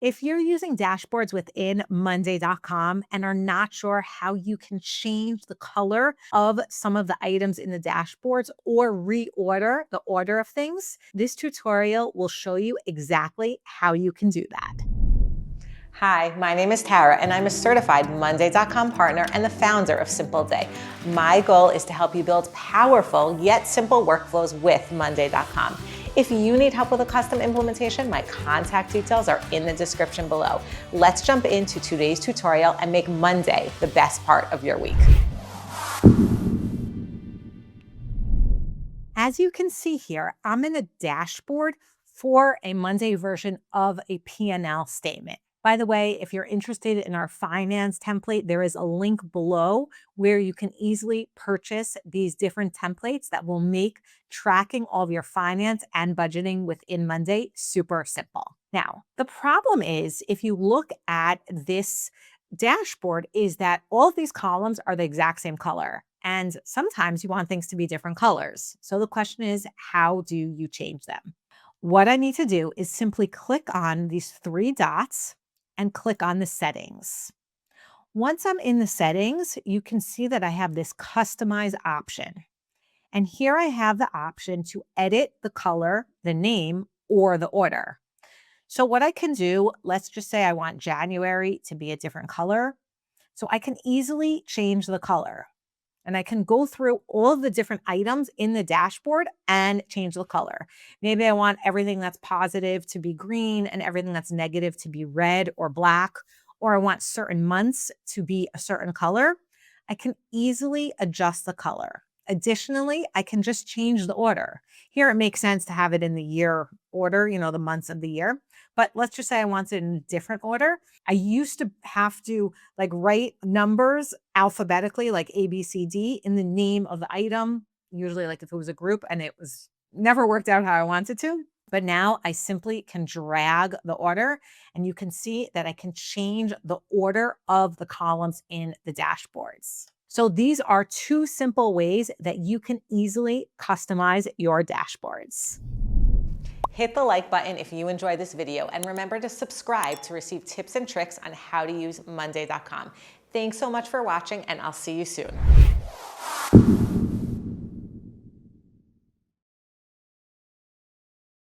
If you're using dashboards within Monday.com and are not sure how you can change the color of some of the items in the dashboards or reorder the order of things, this tutorial will show you exactly how you can do that. Hi, my name is Tara, and I'm a certified Monday.com partner and the founder of Simpleday. My goal is to help you build powerful yet simple workflows with Monday.com. If you need help with a custom implementation, my contact details are in the description below. Let's jump into today's tutorial and make Monday the best part of your week. As you can see here, I'm in a dashboard for a Monday version of a P&L statement. By the way, if you're interested in our finance template, there is a link below where you can easily purchase these different templates that will make tracking all of your finance and budgeting within Monday super simple. Now, the problem is if you look at this dashboard is that all of these columns are the exact same color. And sometimes you want things to be different colors. So the question is, how do you change them? What I need to do is simply click on these three dots and click on the settings. Once I'm in the settings, you can see that I have this customize option. And here I have the option to edit the color, the name, or the order. So what I can do, let's just say I want January to be a different color. So I can easily change the color. And I can go through all of the different items in the dashboard and change the color. Maybe I want everything that's positive to be green and everything that's negative to be red or black, or I want certain months to be a certain color. I can easily adjust the color. Additionally, I can just change the order. Here, it makes sense to have it in the year order, the months of the year. But let's just say I want it in a different order. I used to have to write numbers alphabetically, like A, B, C, D, in the name of the item, usually like if it was a group, and it was never worked out how I wanted to. But now I simply can drag the order and you can see that I can change the order of the columns in the dashboards. So these are two simple ways that you can easily customize your dashboards. Hit the like button if you enjoyed this video, and remember to subscribe to receive tips and tricks on how to use Monday.com. Thanks so much for watching, and I'll see you soon.